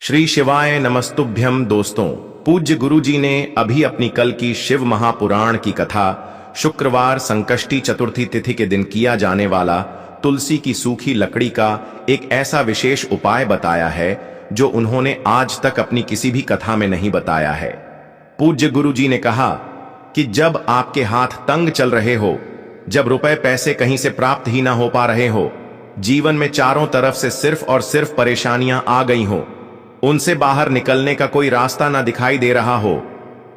श्री शिवाय नमस्तुभ्यम। दोस्तों, पूज्य गुरु जी ने अभी अपनी कल की शिव महापुराण की कथा शुक्रवार संकष्टी चतुर्थी तिथि के दिन किया जाने वाला तुलसी की सूखी लकड़ी का एक ऐसा विशेष उपाय बताया है जो उन्होंने आज तक अपनी किसी भी कथा में नहीं बताया है। पूज्य गुरु जी ने कहा कि जब आपके हाथ तंग चल रहे हो, जब रुपए पैसे कहीं से प्राप्त ही ना हो पा रहे हो, जीवन में चारों तरफ से सिर्फ और सिर्फ परेशानियां आ गई हो, उनसे बाहर निकलने का कोई रास्ता ना दिखाई दे रहा हो,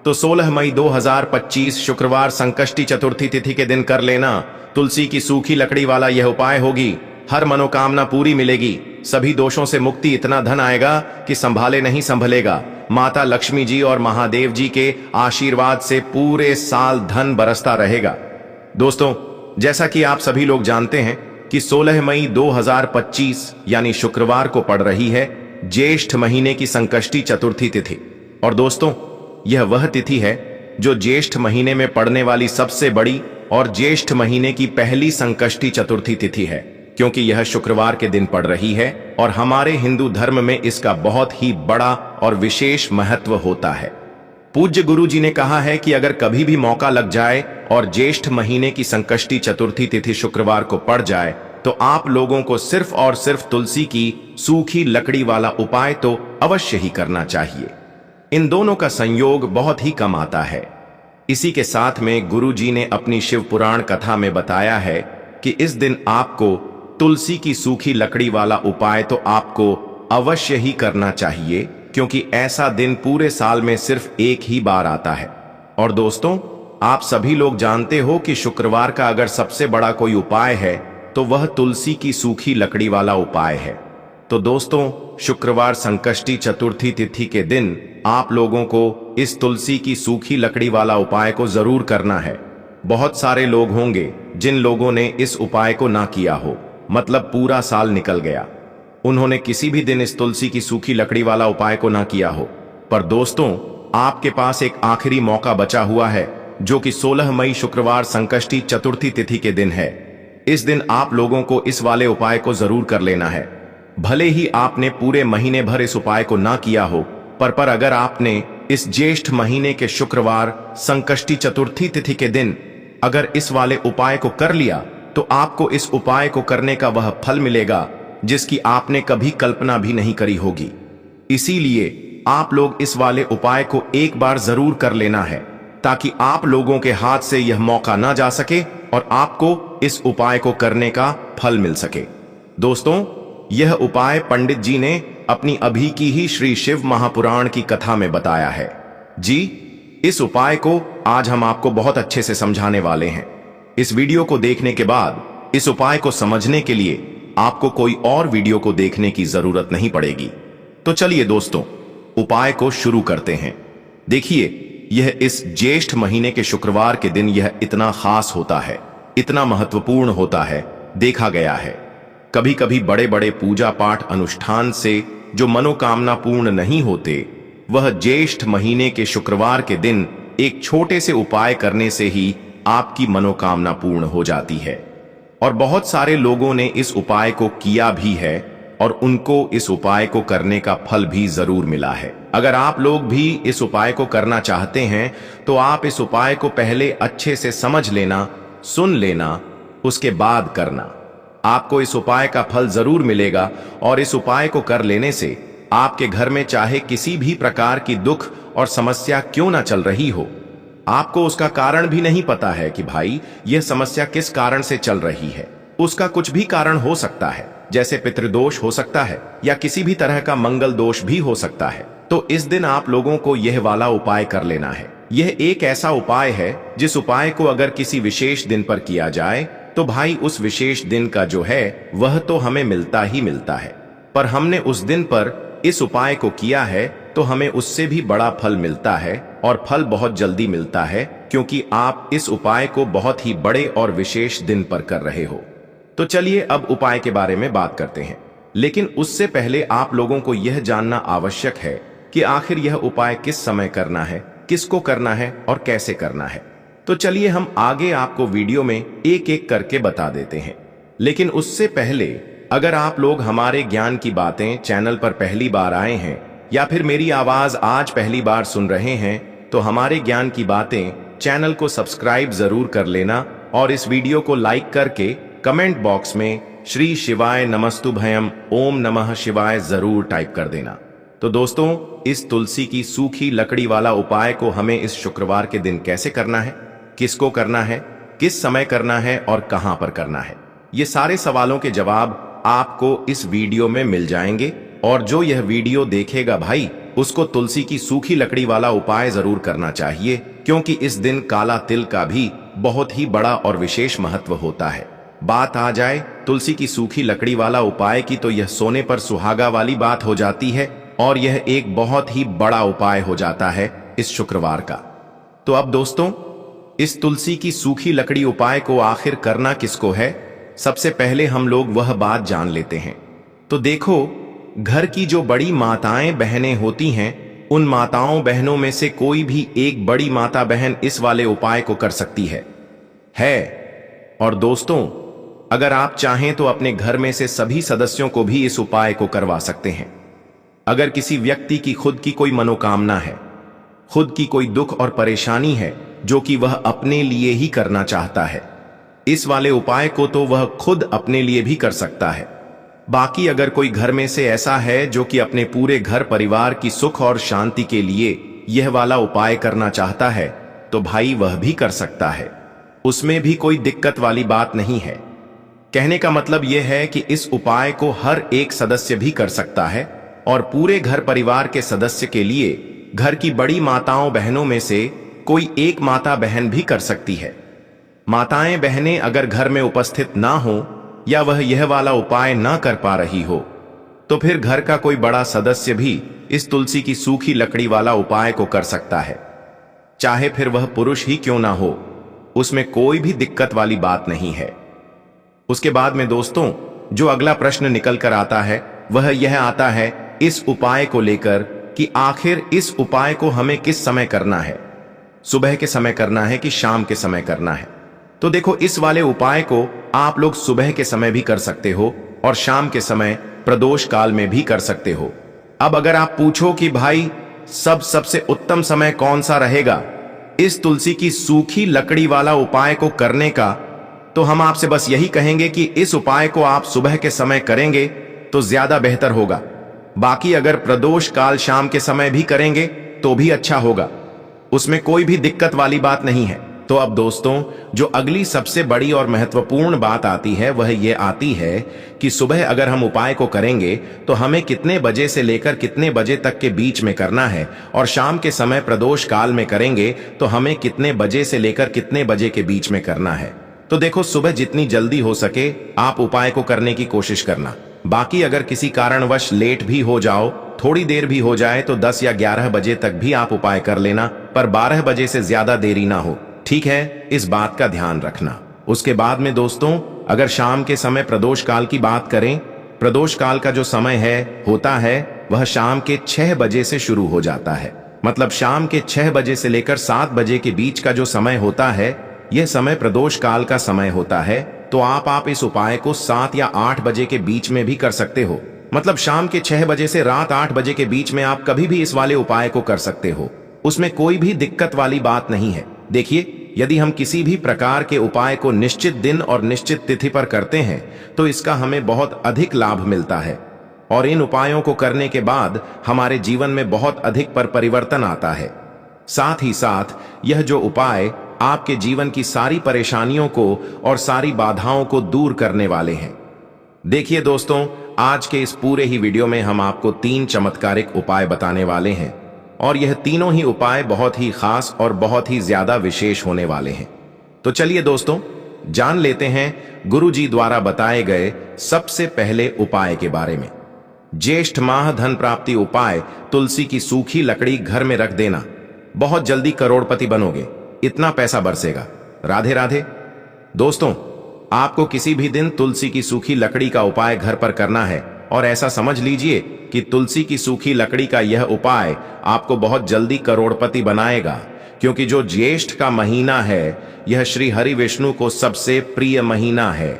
तो 16 मई 2025 शुक्रवार संकष्टी चतुर्थी तिथि के दिन कर लेना तुलसी की सूखी लकड़ी वाला यह उपाय होगी। हर मनोकामना पूरी मिलेगी, सभी दोषों से मुक्ति, इतना धन आएगा कि संभाले नहीं संभलेगा। माता लक्ष्मी जी और महादेव जी के आशीर्वाद से पूरे साल धन बरसता रहेगा। दोस्तों, जैसा कि आप सभी लोग जानते हैं कि 16 मई 2025 यानी शुक्रवार को पड़ रही है ज्येष्ठ महीने की संकष्टी चतुर्थी तिथि। और दोस्तों, यह वह तिथि है जो ज्येष्ठ महीने में पड़ने वाली सबसे बड़ी और ज्येष्ठ महीने की पहली संकष्टी चतुर्थी तिथि है, क्योंकि यह शुक्रवार के दिन पड़ रही है और हमारे हिंदू धर्म में इसका बहुत ही बड़ा और विशेष महत्व होता है। पूज्य गुरु जी ने कहा है कि अगर कभी भी मौका लग जाए और ज्येष्ठ महीने की संकष्टी चतुर्थी तिथि शुक्रवार को पड़ जाए तो आप लोगों को सिर्फ और सिर्फ तुलसी की सूखी लकड़ी वाला उपाय तो अवश्य ही करना चाहिए। इन दोनों का संयोग बहुत ही कम आता है। इसी के साथ में गुरु जी ने अपनी शिव पुराण कथा में बताया है कि इस दिन आपको तुलसी की सूखी लकड़ी वाला उपाय तो आपको अवश्य ही करना चाहिए, क्योंकि ऐसा दिन पूरे साल में सिर्फ एक ही बार आता है। और दोस्तों, आप सभी लोग जानते हो कि शुक्रवार का अगर सबसे बड़ा कोई उपाय है तो वह तुलसी की सूखी लकड़ी वाला उपाय है। तो दोस्तों, शुक्रवार संकष्टी चतुर्थी तिथि के दिन आप लोगों को इस तुलसी की सूखी लकड़ी वाला उपाय को जरूर करना है। बहुत सारे लोग होंगे जिन लोगों ने इस उपाय को ना किया हो, मतलब पूरा साल निकल गया, उन्होंने किसी भी दिन इस तुलसी की सूखी लकड़ी वाला उपाय को ना किया हो। पर दोस्तों, आपके पास एक आखिरी मौका बचा हुआ है, जो कि 16 मई शुक्रवार संकष्टी चतुर्थी तिथि के दिन है। इस दिन आप लोगों को इस वाले उपाय को जरूर कर लेना है। भले ही आपने पूरे महीने भर इस उपाय को ना किया हो, पर अगर आपने इस ज्येष्ठ महीने के शुक्रवार संकष्टी चतुर्थी तिथि के दिन अगर इस वाले उपाय को कर लिया तो आपको इस उपाय को करने का वह फल मिलेगा जिसकी आपने कभी कल्पना भी नहीं करी होगी। इसीलिए आप लोग इस वाले उपाय को एक बार जरूर कर लेना है, ताकि आप लोगों के हाथ से यह मौका ना जा सके और आपको इस उपाय को करने का फल मिल सके। दोस्तों, यह उपाय पंडित जी ने अपनी अभी की ही श्री शिव महापुराण की कथा में बताया है। जी, इस उपाय को आज हम आपको बहुत अच्छे से समझाने वाले हैं। इस वीडियो को देखने के बाद इस उपाय को समझने के लिए आपको कोई और वीडियो को देखने की जरूरत नहीं पड़ेगी। तो चलिए दोस्तों, उपाय को शुरू करते हैं। देखिए, यह इस ज्येष्ठ महीने के शुक्रवार के दिन यह इतना खास होता है, इतना महत्वपूर्ण होता है। देखा गया है कभी कभी बड़े बड़े पूजा पाठ अनुष्ठान से जो मनोकामना पूर्ण नहीं होते, वह ज्येष्ठ महीने के शुक्रवार के दिन एक छोटे से उपाय करने से ही आपकी मनोकामना पूर्ण हो जाती है। और बहुत सारे लोगों ने इस उपाय को किया भी है और उनको इस उपाय को करने का फल भी जरूर मिला है। अगर आप लोग भी इस उपाय को करना चाहते हैं तो आप इस उपाय को पहले अच्छे से समझ लेना, सुन लेना, उसके बाद करना। आपको इस उपाय का फल जरूर मिलेगा और इस उपाय को कर लेने से आपके घर में चाहे किसी भी प्रकार की दुख और समस्या क्यों ना चल रही हो, आपको उसका कारण भी नहीं पता है कि भाई यह समस्या किस कारण से चल रही है। उसका कुछ भी कारण हो सकता है, जैसे पितृदोष हो सकता है या किसी भी तरह का मंगल दोष भी हो सकता है। तो इस दिन आप लोगों को यह वाला उपाय कर लेना है। यह एक ऐसा उपाय है जिस उपाय को अगर किसी विशेष दिन पर किया जाए तो भाई उस विशेष दिन का जो है वह तो हमें मिलता ही मिलता है, पर हमने उस दिन पर इस उपाय को किया है तो हमें उससे भी बड़ा फल मिलता है और फल बहुत जल्दी मिलता है, क्योंकि आप इस उपाय को बहुत ही बड़े और विशेष दिन पर कर रहे हो। तो चलिए अब उपाय के बारे में बात करते हैं, लेकिन उससे पहले आप लोगों को यह जानना आवश्यक है कि आखिर यह उपाय किस समय करना है, किसको करना है और कैसे करना है। तो चलिए हम आगे आपको वीडियो में एक एक करके बता देते हैं। लेकिन उससे पहले अगर आप लोग हमारे ज्ञान की बातें चैनल पर पहली बार आए हैं या फिर मेरी आवाज आज पहली बार सुन रहे हैं तो हमारे ज्ञान की बातें चैनल को सब्सक्राइब जरूर कर लेना और इस वीडियो को लाइक करके कमेंट बॉक्स में श्री शिवाय नमस्तुभयम ओम नमः शिवाय जरूर टाइप कर देना। तो दोस्तों, इस तुलसी की सूखी लकड़ी वाला उपाय को हमें इस शुक्रवार के दिन कैसे करना है, किसको करना है, किस समय करना है और कहां पर करना है, ये सारे सवालों के जवाब आपको इस वीडियो में मिल जाएंगे। और जो यह वीडियो देखेगा भाई, उसको तुलसी की सूखी लकड़ी वाला उपाय जरूर करना चाहिए, क्योंकि इस दिन काला तिल का भी बहुत ही बड़ा और विशेष महत्व होता है। बात आ जाए तुलसी की सूखी लकड़ी वाला उपाय की, तो यह सोने पर सुहागा वाली बात हो जाती है और यह एक बहुत ही बड़ा उपाय हो जाता है इस शुक्रवार का। तो अब दोस्तों, इस तुलसी की सूखी लकड़ी उपाय को आखिर करना किसको है, सबसे पहले हम लोग वह बात जान लेते हैं। तो देखो, घर की जो बड़ी माताएं बहनें होती हैं, उन माताओं बहनों में से कोई भी एक बड़ी माता बहन इस वाले उपाय को कर सकती है। और दोस्तों, अगर आप चाहें तो अपने घर में से सभी सदस्यों को भी इस उपाय को करवा सकते हैं। अगर किसी व्यक्ति की खुद की कोई मनोकामना है, खुद की कोई दुख और परेशानी है जो कि वह अपने लिए ही करना चाहता है, इस वाले उपाय को तो वह खुद अपने लिए भी कर सकता है। बाकी अगर कोई घर में से ऐसा है जो कि अपने पूरे घर परिवार की सुख और शांति के लिए यह वाला उपाय करना चाहता है, तो भाई वह भी कर सकता है, उसमें भी कोई दिक्कत वाली बात नहीं है। कहने का मतलब यह है कि इस उपाय को हर एक सदस्य भी कर सकता है और पूरे घर परिवार के सदस्य के लिए घर की बड़ी माताओं बहनों में से कोई एक माता बहन भी कर सकती है। माताएं बहनें अगर घर में उपस्थित ना हो या वह यह वाला उपाय ना कर पा रही हो, तो फिर घर का कोई बड़ा सदस्य भी इस तुलसी की सूखी लकड़ी वाला उपाय को कर सकता है, चाहे फिर वह पुरुष ही क्यों ना हो, उसमें कोई भी दिक्कत वाली बात नहीं है। उसके बाद में दोस्तों, जो अगला प्रश्न निकल कर आता है वह यह आता है इस उपाय को लेकर कि आखिर इस उपाय को हमें किस समय करना है, सुबह के समय करना है कि शाम के समय करना है। तो देखो, इस वाले उपाय को आप लोग सुबह के समय भी कर सकते हो और शाम के समय प्रदोष काल में भी कर सकते हो। अब अगर आप पूछो कि भाई सबसे उत्तम समय कौन सा रहेगा इस तुलसी की सूखी लकड़ी वाला उपाय को करने का, तो हम आपसे बस यही कहेंगे कि इस उपाय को आप सुबह के समय करेंगे तो ज्यादा बेहतर होगा। बाकी अगर प्रदोष काल शाम के समय भी करेंगे तो भी अच्छा होगा, उसमें कोई भी दिक्कत वाली बात नहीं है। तो अब दोस्तों, जो अगली सबसे बड़ी और महत्वपूर्ण बात आती है वह ये आती है कि सुबह अगर हम उपाय को करेंगे तो हमें कितने बजे से लेकर कितने बजे तक के बीच में करना है, और शाम के समय प्रदोष काल में करेंगे तो हमें कितने बजे से लेकर कितने बजे के बीच में करना है। तो देखो, सुबह जितनी जल्दी हो सके आप उपाय को करने की कोशिश करना। बाकी अगर किसी कारणवश लेट भी हो जाओ, थोड़ी देर भी हो जाए, तो 10 या 11 बजे तक भी आप उपाय कर लेना, पर 12 बजे से ज्यादा देरी ना हो, ठीक है, इस बात का ध्यान रखना। उसके बाद में दोस्तों, अगर शाम के समय प्रदोष काल की बात करें, प्रदोष काल का जो समय होता है वह शाम के 6 बजे से शुरू हो जाता है। मतलब शाम के 6 बजे से लेकर 7 बजे के बीच का जो समय होता है, यह समय प्रदोष काल का समय होता है। तो आप इस उपाय को 7 या 8 बजे के बीच में भी कर सकते हो। मतलब शाम के 6 बजे से रात 8 बजे के बीच में आप कभी भी इस वाले उपाय को कर सकते हो, उसमें कोई भी दिक्कत वाली बात नहीं है। देखिए, यदि हम किसी भी प्रकार के उपाय को निश्चित दिन और निश्चित तिथि पर करते हैं तो इसका हमें बहुत अधिक लाभ मिलता है, और इन उपायों को करने के बाद हमारे जीवन में बहुत अधिक परिवर्तन आता है। साथ ही साथ यह जो उपाय आपके जीवन की सारी परेशानियों को और सारी बाधाओं को दूर करने वाले हैं। देखिए दोस्तों, आज के इस पूरे ही वीडियो में हम आपको 3 चमत्कारिक उपाय बताने वाले हैं, और यह तीनों ही उपाय बहुत ही खास और बहुत ही ज्यादा विशेष होने वाले हैं। तो चलिए दोस्तों, जान लेते हैं गुरु जी द्वारा बताए गए सबसे पहले उपाय के बारे में। ज्येष्ठ माह धन प्राप्ति उपाय, तुलसी की सूखी लकड़ी घर में रख देना, बहुत जल्दी करोड़पति बनोगे, इतना पैसा बरसेगा। राधे राधे। दोस्तों, आपको किसी भी दिन तुलसी की सूखी लकड़ी का उपाय घर पर करना है, और ऐसा समझ लीजिए कि तुलसी की सूखी लकड़ी का यह उपाय आपको बहुत जल्दी करोड़पति बनाएगा, क्योंकि जो ज्येष्ठ का महीना है यह श्री हरि विष्णु को सबसे प्रिय महीना है।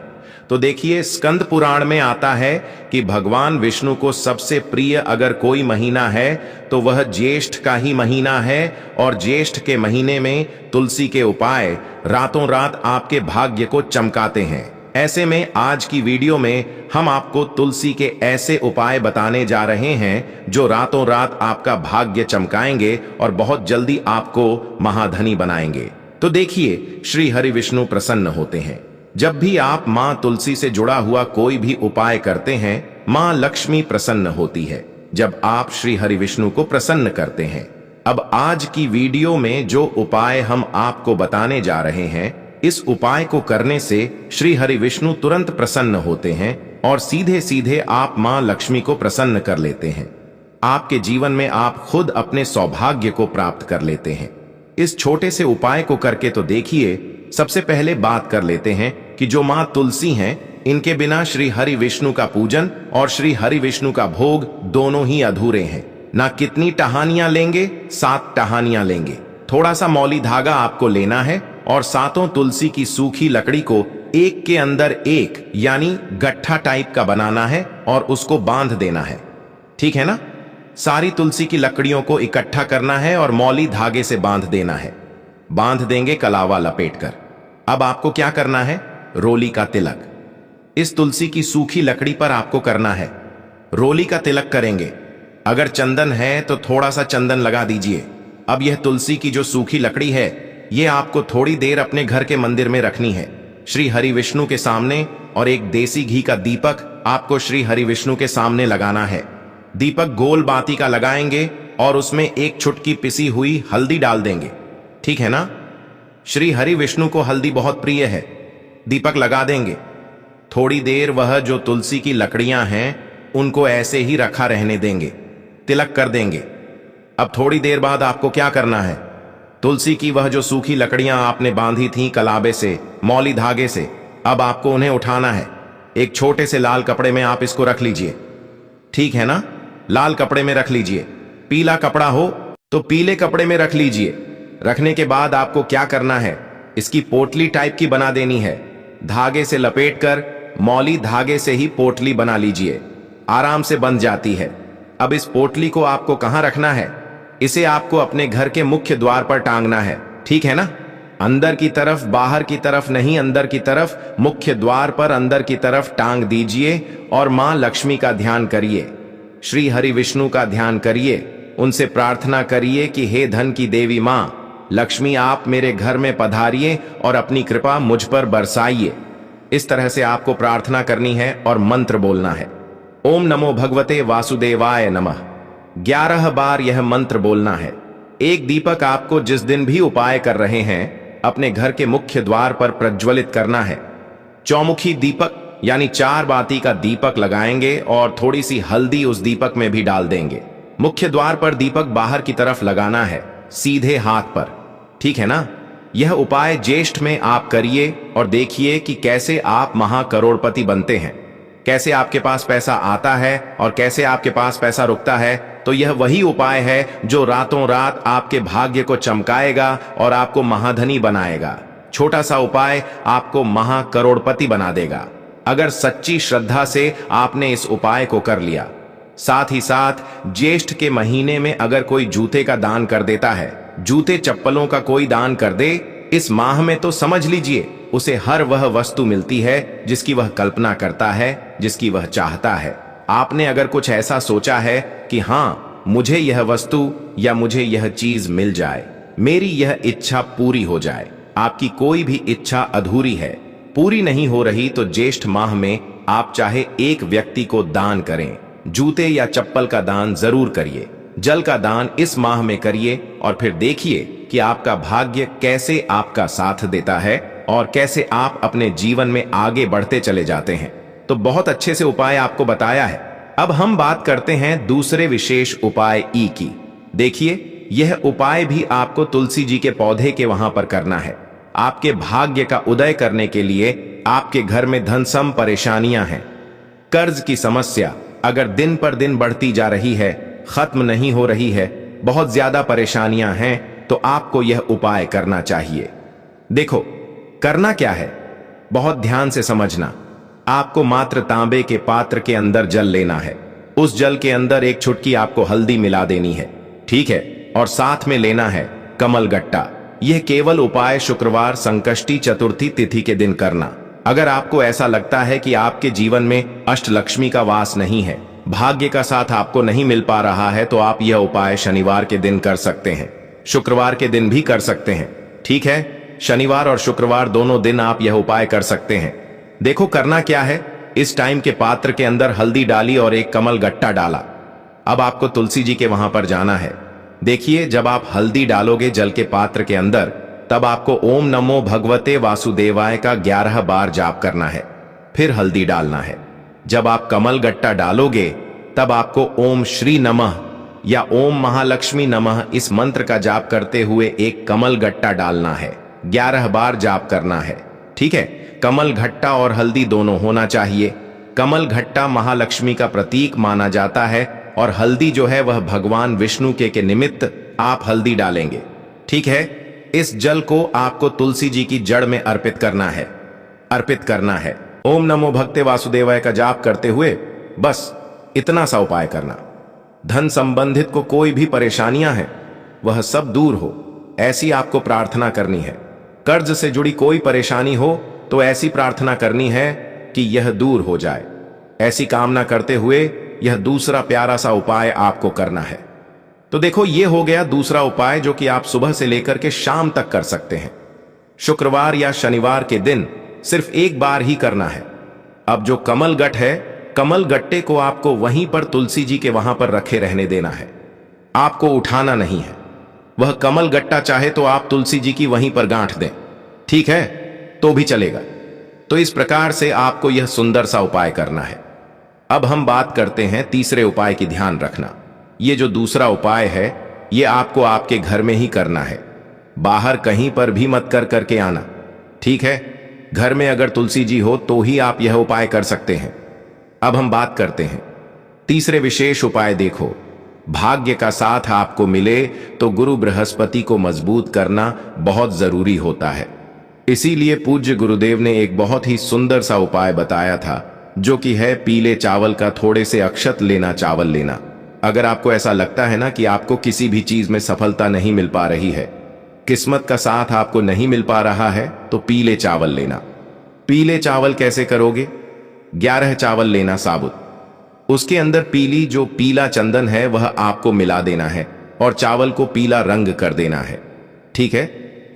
तो देखिए, स्कंद पुराण में आता है कि भगवान विष्णु को सबसे प्रिय अगर कोई महीना है तो वह ज्येष्ठ का ही महीना है, और ज्येष्ठ के महीने में तुलसी के उपाय रातों रात आपके भाग्य को चमकाते हैं। ऐसे में आज की वीडियो में हम आपको तुलसी के ऐसे उपाय बताने जा रहे हैं जो रातों रात आपका भाग्य चमकाएंगे और बहुत जल्दी आपको महाधनी बनाएंगे। तो देखिए, श्री हरि विष्णु प्रसन्न होते हैं। जब भी आप मां तुलसी से जुड़ा हुआ कोई भी उपाय करते हैं, मां लक्ष्मी प्रसन्न होती है जब आप श्री हरि विष्णु को प्रसन्न करते हैं। अब आज की वीडियो में जो उपाय हम आपको बताने जा रहे हैं, इस उपाय को करने से श्री हरि विष्णु तुरंत प्रसन्न होते हैं और सीधे सीधे आप मां लक्ष्मी को प्रसन्न कर लेते हैं। आपके जीवन में आप खुद अपने सौभाग्य को प्राप्त कर लेते हैं। इस छोटे से उपाय को करके तो देखिए। सबसे पहले बात कर लेते हैं कि जो मां तुलसी हैं, इनके बिना श्री हरि विष्णु का पूजन और श्री हरि विष्णु का भोग दोनों ही अधूरे हैं। ना कितनी टहानियां लेंगे, 7 टहानियां लेंगे। थोड़ा सा मौली धागा आपको लेना है और 7 तुलसी की सूखी लकड़ी को एक के अंदर एक यानी गट्ठा टाइप का बनाना है और उसको बांध देना है। ठीक है ना? सारी तुलसी की लकड़ियों को इकट्ठा करना है और मौली धागे से बांध देना है। बांध देंगे कलावा लपेटकर। अब आपको क्या करना है? रोली का तिलक इस तुलसी की सूखी लकड़ी पर आपको करना है। रोली का तिलक करेंगे। अगर चंदन है तो थोड़ा सा चंदन लगा दीजिए। अब यह तुलसी की जो सूखी लकड़ी है, यह आपको थोड़ी देर अपने घर के मंदिर में रखनी है, श्री हरि विष्णु के सामने, और एक देसी घी का दीपक आपको श्री हरि विष्णु के सामने लगाना है। दीपक गोल बाती का लगाएंगे और उसमें एक चुटकी पिसी हुई हल्दी डाल देंगे। ठीक है ना? श्री हरि विष्णु को हल्दी बहुत प्रिय है। दीपक लगा देंगे। थोड़ी देर वह जो तुलसी की लकड़ियां हैं उनको ऐसे ही रखा रहने देंगे। तिलक कर देंगे। अब थोड़ी देर बाद आपको क्या करना है? तुलसी की वह जो सूखी लकड़ियां आपने बांधी थीं कलाबे से, मौली धागे से, अब आपको उन्हें उठाना है। एक छोटे से लाल कपड़े में आप इसको रख लीजिए। ठीक है ना? लाल कपड़े में रख लीजिए। पीला कपड़ा हो तो पीले कपड़े में रख लीजिए। रखने के बाद आपको क्या करना है? इसकी पोटली टाइप की बना देनी है। धागे से लपेटकर मौली धागे से ही पोटली बना लीजिए। आराम से बंध जाती है। अब इस पोटली को आपको कहां रखना है? इसे आपको अपने घर के मुख्य द्वार पर टांगना है। ठीक है ना? अंदर की तरफ, बाहर की तरफ नहीं, अंदर की तरफ, मुख्य द्वार पर अंदर की तरफ टांग दीजिए और मां लक्ष्मी का ध्यान करिए, श्री हरि विष्णु का ध्यान करिए। उनसे प्रार्थना करिए कि हे धन की देवी मां लक्ष्मी, आप मेरे घर में पधारिए और अपनी कृपा मुझ पर बरसाइए। इस तरह से आपको प्रार्थना करनी है और मंत्र बोलना है। ओम नमो भगवते वासुदेवाय नमः। 11 बार यह मंत्र बोलना है। एक दीपक आपको जिस दिन भी उपाय कर रहे हैं अपने घर के मुख्य द्वार पर प्रज्वलित करना है। चौमुखी दीपक यानी 4 बाती का दीपक लगाएंगे और थोड़ी सी हल्दी उस दीपक में भी डाल देंगे। मुख्य द्वार पर दीपक बाहर की तरफ लगाना है, सीधे हाथ पर। ठीक है ना? यह उपाय ज्येष्ठ में आप करिए और देखिए कि कैसे आप महाकरोड़पति बनते हैं, कैसे आपके पास पैसा आता है और कैसे आपके पास पैसा रुकता है। तो यह वही उपाय है जो रातों रात आपके भाग्य को चमकाएगा और आपको महाधनी बनाएगा। छोटा सा उपाय आपको महाकरोड़पति बना देगा अगर सच्ची श्रद्धा से आपने इस उपाय को कर लिया। साथ ही साथ ज्येष्ठ के महीने में अगर कोई जूते का दान कर देता है, जूते चप्पलों का कोई दान कर दे, इस माह में तो समझ लीजिए उसे हर वह वस्तु मिलती है जिसकी वह कल्पना करता है, जिसकी वह चाहता है। आपने अगर कुछ ऐसा सोचा है कि हाँ, मुझे यह वस्तु या मुझे यह चीज मिल जाए, मेरी यह इच्छा पूरी हो जाए, आपकी कोई भी इच्छा अधूरी है, पूरी नहीं हो रही, तो ज्येष्ठ माह में आप चाहे एक व्यक्ति को दान करें। जूते या चप्पल का दान जरूर करिए। जल का दान इस माह में करिए और फिर देखिए कि आपका भाग्य कैसे आपका साथ देता है और कैसे आप अपने जीवन में आगे बढ़ते चले जाते हैं। तो बहुत अच्छे से उपाय आपको बताया है। अब हम बात करते हैं दूसरे विशेष उपाय ई की। देखिए, यह उपाय भी आपको तुलसी जी के पौधे के वहां पर करना है। आपके भाग्य का उदय करने के लिए आपके घर में धन सम परेशानियां हैं, कर्ज की समस्या अगर दिन पर दिन बढ़ती जा रही है, खत्म नहीं हो रही है, बहुत ज्यादा परेशानियां हैं, तो आपको यह उपाय करना चाहिए। देखो, करना क्या है, बहुत ध्यान से समझना। आपको मात्र तांबे के पात्र के अंदर जल लेना है। उस जल के अंदर एक चुटकी आपको हल्दी मिला देनी है, ठीक है, और साथ में लेना है कमल गट्टा। यह केवल उपाय शुक्रवार संकष्टी चतुर्थी तिथि के दिन करना। अगर आपको ऐसा लगता है कि आपके जीवन में अष्टलक्ष्मी का वास नहीं है, भाग्य का साथ आपको नहीं मिल पा रहा है, तो आप यह उपाय शनिवार के दिन कर सकते हैं, शुक्रवार के दिन भी कर सकते हैं, ठीक है। शनिवार और शुक्रवार दोनों दिन आप यह उपाय कर सकते हैं। देखो करना क्या है, इस टाइम के पात्र के अंदर हल्दी डाली और एक कमल गट्टा डाला। अब आपको तुलसी जी के वहां पर जाना है। देखिए, जब आप हल्दी डालोगे जल के पात्र के अंदर, तब आपको ओम नमो भगवते वासुदेवाय का 11 बार जाप करना है, फिर हल्दी डालना है। जब आप कमल गट्टा डालोगे, तब आपको ओम श्री नमः या ओम महालक्ष्मी नमः इस मंत्र का जाप करते हुए एक कमल गट्टा डालना है, 11 बार जाप करना है, ठीक है। कमल घट्टा और हल्दी दोनों होना चाहिए। कमल घट्टा महालक्ष्मी का प्रतीक माना जाता है और हल्दी जो है वह भगवान विष्णु के निमित्त आप हल्दी डालेंगे, ठीक है। इस जल को आपको तुलसी जी की जड़ में अर्पित करना है। ओम नमो भगते वासुदेवाय का जाप करते हुए बस इतना सा उपाय करना। धन संबंधित को कोई भी परेशानियां हैं, वह सब दूर हो, ऐसी आपको प्रार्थना करनी है। कर्ज से जुड़ी कोई परेशानी हो तो ऐसी प्रार्थना करनी है कि यह दूर हो जाए। ऐसी कामना करते हुए यह दूसरा प्यारा सा उपाय आपको करना है। तो देखो, यह हो गया दूसरा उपाय जो कि आप सुबह से लेकर के शाम तक कर सकते हैं। शुक्रवार या शनिवार के दिन सिर्फ एक बार ही करना है। अब जो कमल गट्ट है, कमल गट्टे को आपको वहीं पर तुलसी जी के वहां पर रखे रहने देना है, आपको उठाना नहीं है। वह कमल गट्टा चाहे तो आप तुलसी जी की वहीं पर गांठ दें, ठीक है, तो भी चलेगा। तो इस प्रकार से आपको यह सुंदर सा उपाय करना है। अब हम बात करते हैं तीसरे उपाय की। ध्यान रखना, ये जो दूसरा उपाय है, ये आपको आपके घर में ही करना है, बाहर कहीं पर भी मत करके आना, ठीक है। घर में अगर तुलसी जी हो तो ही आप यह उपाय कर सकते हैं। अब हम बात करते हैं तीसरे विशेष उपाय। देखो, भाग्य का साथ आपको मिले तो गुरु बृहस्पति को मजबूत करना बहुत जरूरी होता है। इसीलिए पूज्य गुरुदेव ने एक बहुत ही सुंदर सा उपाय बताया था, जो कि है पीले चावल का थोड़े से अक्षत लेना, चावल लेना। अगर आपको ऐसा लगता है ना कि आपको किसी भी चीज में सफलता नहीं मिल पा रही है, किस्मत का साथ आपको नहीं मिल पा रहा है, तो पीले चावल लेना। पीले चावल कैसे करोगे? 11 चावल लेना साबुत, उसके अंदर पीली जो पीला चंदन है वह आपको मिला देना है और चावल को पीला रंग कर देना है, ठीक है।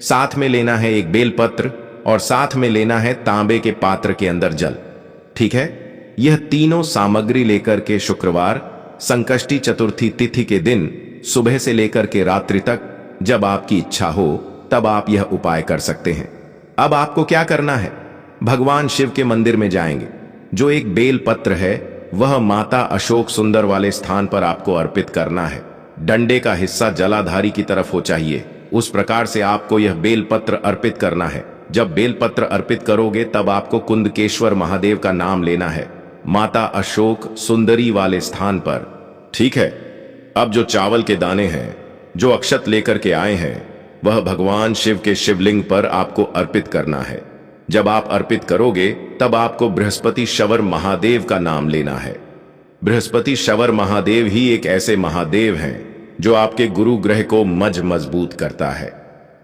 साथ में लेना है एक बेलपत्र और साथ में लेना है तांबे के पात्र के अंदर जल, ठीक है। यह तीनों सामग्री लेकर के शुक्रवार संकष्टी चतुर्थी तिथि के दिन सुबह से लेकर के रात्रि तक, जब आपकी इच्छा हो तब आप यह उपाय कर सकते हैं। अब आपको क्या करना है? भगवान शिव के मंदिर में जाएंगे। जो एक बेल पत्र है वह माता अशोक सुंदर वाले स्थान पर आपको अर्पित करना है। डंडे का हिस्सा जलाधारी की तरफ हो चाहिए, उस प्रकार से आपको यह बेल पत्र अर्पित करना है। जब बेल पत्र अर्पित करोगे तब आपको कुंदकेश्वर महादेव का नाम लेना है, माता अशोक सुंदरी वाले स्थान पर, ठीक है। अब जो चावल के दाने हैं, जो अक्षत लेकर के आए हैं, वह भगवान शिव के शिवलिंग पर आपको अर्पित करना है। जब आप अर्पित करोगे तब आपको बृहस्पति शवर महादेव का नाम लेना है। बृहस्पति शवर महादेव ही एक ऐसे महादेव हैं जो आपके गुरु ग्रह को मजबूत करता है।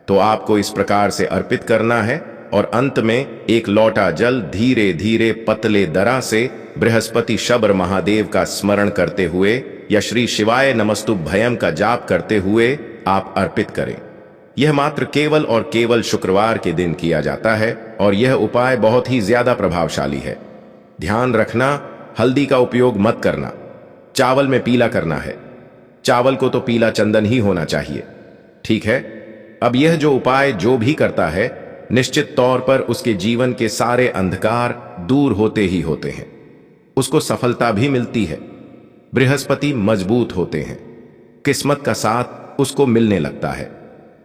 तो आपको इस प्रकार से अर्पित करना है और अंत में एक लोटा जल धीरे धीरे पतले दरा से बृहस्पति शबर महादेव का स्मरण करते हुए या श्री शिवाय नमस्तुभ्यम का जाप करते हुए आप अर्पित करें। यह मात्र केवल और केवल शुक्रवार के दिन किया जाता है और यह उपाय बहुत ही ज्यादा प्रभावशाली है। ध्यान रखना, हल्दी का उपयोग मत करना। चावल में पीला करना है, चावल को तो पीला चंदन ही होना चाहिए, ठीक है। अब यह जो उपाय जो भी करता है, निश्चित तौर पर उसके जीवन के सारे अंधकार दूर होते ही होते हैं, उसको सफलता भी मिलती है, बृहस्पति मजबूत होते हैं, किस्मत का साथ उसको मिलने लगता है।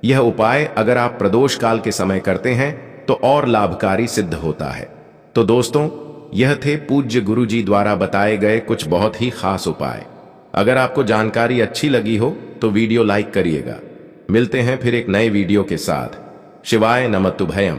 यह उपाय अगर आप प्रदोष काल के समय करते हैं तो और लाभकारी सिद्ध होता है। तो दोस्तों, यह थे पूज्य गुरु जी द्वारा बताए गए कुछ बहुत ही खास उपाय। अगर आपको जानकारी अच्छी लगी हो तो वीडियो लाइक करिएगा। मिलते हैं फिर एक नए वीडियो के साथ। शिवाय नमस्तुभ्यम।